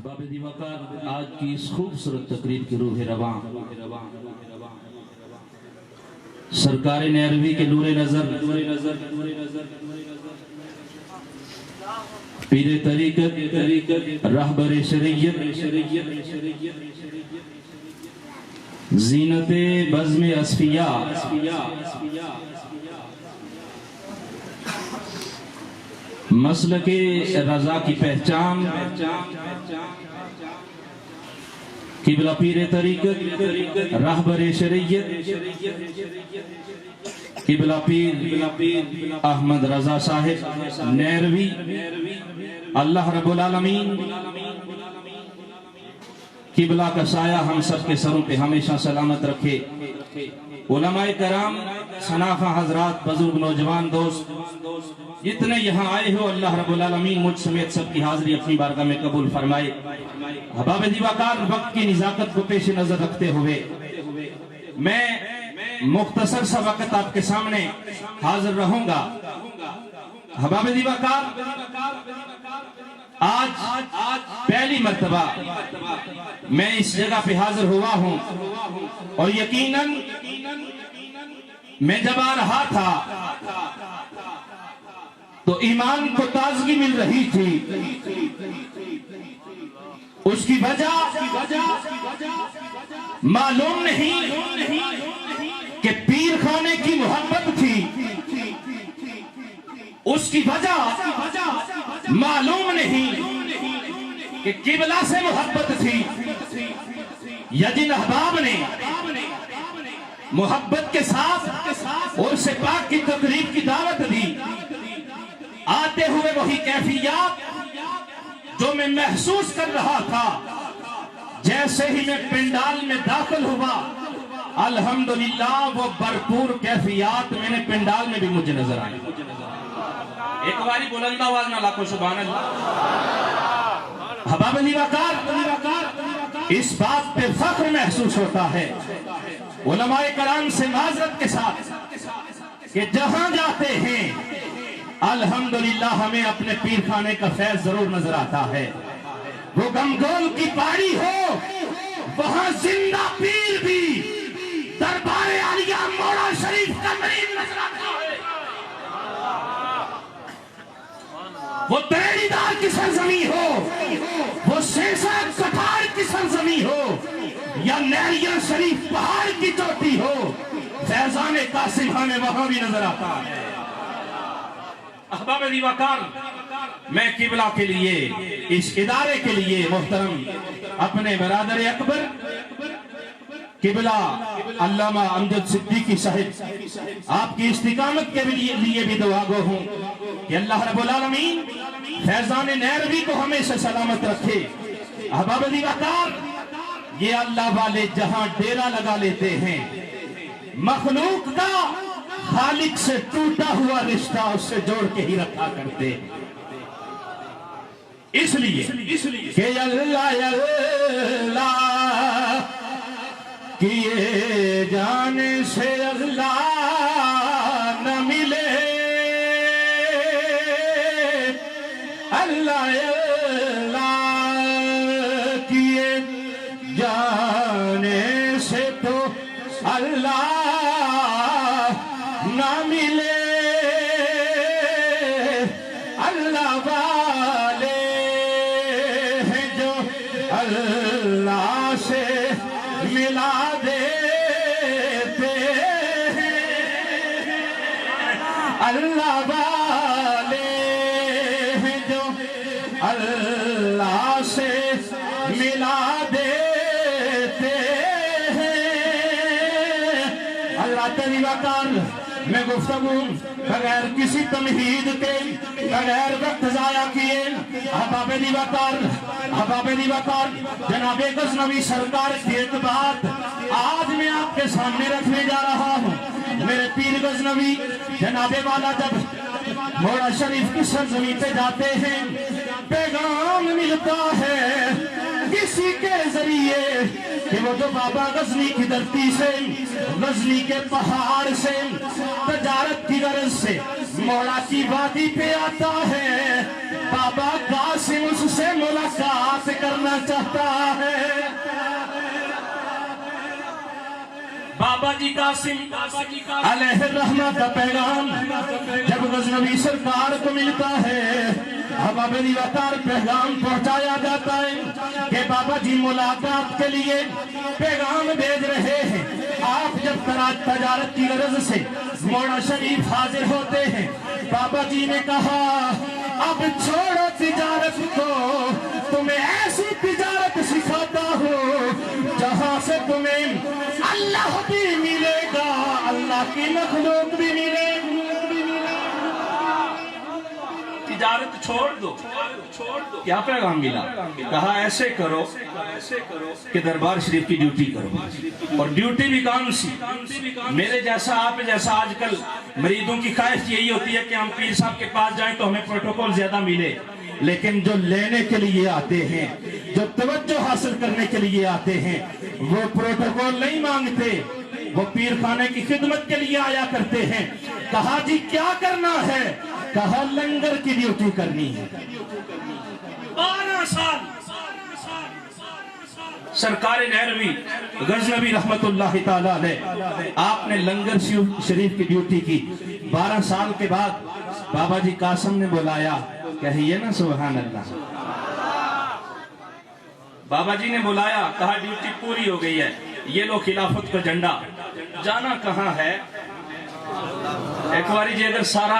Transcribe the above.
احباب دیوکار، آج کی اس خوبصورت تقریب کی روح رواں سرکار نیروی کے نور نظر پیر طریقت رہبر شریعت زینت بزم اصفیاء مسلک رضا کی پہچان قبلہ پیر طریقت رہبر شریعت قبلہ پیر احمد رضا صاحب نیروی، اللہ رب العالمین قبلہ کا سایہ ہم سب کے سروں پہ ہمیشہ سلامت رکھے۔ علماء کرام، شناخہ حضرات، بزرگ نوجوان دوست جتنے یہاں آئے ہو، اللہ رب العالمین مجھ سمیت سب کی حاضری اپنی بارگاہ میں قبول فرمائے۔ احباب دیوکار، وقت کی نزاکت کو پیش نظر رکھتے ہوئے میں مختصر سا وقت آپ کے سامنے حاضر رہوں گا۔ احباب دیوکار، آج پہلی مرتبہ میں اس جگہ پہ حاضر ہوا ہوں، اور یقیناً میں جب آ رہا تھا تو ایمان کو تازگی مل رہی تھی۔ اس کی وجہ معلوم نہیں کہ پیر خانے کی محبت تھی، اس کی وجہ معلوم نہیں کہ قبلہ سے محبت تھی، یا جن احباب نے محبت کے ساتھ عرس پاک کی تقریب کی دعوت دی، آتے ہوئے وہی کیفیات جو میں محسوس کر رہا تھا، جیسے ہی میں پنڈال میں داخل ہوا، الحمدللہ وہ بھرپور کیفیات میں نے پنڈال میں بھی مجھے نظر آئی۔ ایک باری بلند آواز میں لاکھو سبحان اللہ۔ احباب دیوکار، اس بات پہ فخر محسوس ہوتا ہے علماء کرام سے معذرت کے ساتھ کہ جہاں جاتے ہیں الحمدللہ ہمیں اپنے پیر خانے کا فیض ضرور نظر آتا ہے۔ وہ گمگول کی پہاڑی ہو، وہاں زندہ پیر بھی دربار عالیہ مولا شریف کا مریض نظر آتا ہے۔ وہ تیری دار کی سرزمین ہو، وہ سیسا کٹار کی سرزمین ہو، یا نیریہ شریف پہاڑ کی چوٹی ہو، فیضان قاسم ہمیں وہاں بھی نظر آتا ہے۔ احباب دیوکار، میں قبلہ کے لیے، اس ادارے کے لیے محترم اپنے برادر اکبر قبلہ علامہ امجد صدیقی صاحب آپ کی استقامت کے لیے بھی دعا گو ہوں کہ اللہ رب العالمین فیضان نیروی کو ہمیشہ سلامت رکھے۔ احباب دیوکار، یہ اللہ والے جہاں ڈیرا لگا لیتے ہیں، مخلوق کا خالق سے ٹوٹا ہوا رشتہ اس سے جوڑ کے ہی رکھا کرتے، اس لیے کہ اللہ کیے جانے سے اللہ نہ ملے، اللہ کیے جانے سے تو اللہ نہ ملے، اللہ والے ہیں جو اللہ سے ملا دیتے ہیں، اللہ والے ہیں جو اللہ سے ملا دیتے ہیں۔ اللہ دیوکار، میں گفتگو بغیر کسی تمہید کے، بغیر وقت ضائع کیے، احباب دیوکار جناب غزنوی سرکار کی ایک بات آج میں آپ کے سامنے رکھنے جا رہا ہوں۔ میرے پیر غزنوی جناب والا جب مولا شریف کی سرزمین پہ جاتے ہیں، پیغام ملتا ہے کسی کے ذریعے کہ وہ جو بابا غزنی کی دھرتی سے، غزنی کے پہاڑ سے، تجارت کی غرض سے مولا کی وادی پہ آتا ہے، بابا قاسم اس سے ملاقات سے کرنا چاہتا ہے۔ بابا جی قاسم علیہ الرحمہ کا پیغام جب غزنوی سرکار کو ملتا ہے، اب ابری وقار پیغام پہنچایا جاتا ہے کہ بابا جی ملاقات کے لیے پیغام بھیج رہے ہیں۔ آپ جب تجارت کی غرض سے موڑا شریف حاضر ہوتے ہیں، بابا جی نے کہا اب چھوڑو تجارت کو، تمہیں ایسی تجارت سکھاتا ہوں جہاں سے تمہیں اللہ بھی ملے گا، اللہ کی مخلوق بھی ملے گی۔ تجارت چھوڑ دو۔ کیا پیغام ملا؟ کہا ایسے کرو کہ دربار شریف کی ڈیوٹی کرو، اور ڈیوٹی بھی کون سی؟ میرے جیسا آپ جیسا آج کل مریدوں کی خواہش یہی ہوتی ہے کہ ہم پیر صاحب کے پاس جائیں تو ہمیں پروٹوکول زیادہ ملے، لیکن جو لینے کے لیے آتے ہیں، جو توجہ حاصل کرنے کے لیے آتے ہیں، وہ پروٹوکول نہیں مانگتے، وہ پیر خانے کی خدمت کے لیے آیا کرتے ہیں۔ کہا جی کیا کرنا ہے؟ کہا لنگر کی ڈیوٹی کرنی ہے۔ 12 سال سرکار نہروی غزنوی رحمت اللہ تعالیٰ علیہ آپ نے لنگر شریف کی ڈیوٹی کی۔ 12 سال کے بعد بابا جی قاسم نے بلایا، کہیے نا سبحان اللہ۔ بابا جی نے بلایا، کہا ڈیوٹی پوری ہو گئی ہے، یہ لو خلافت کا جھنڈا، جانا کہاں ہے؟ ایک باری جی اگر سارا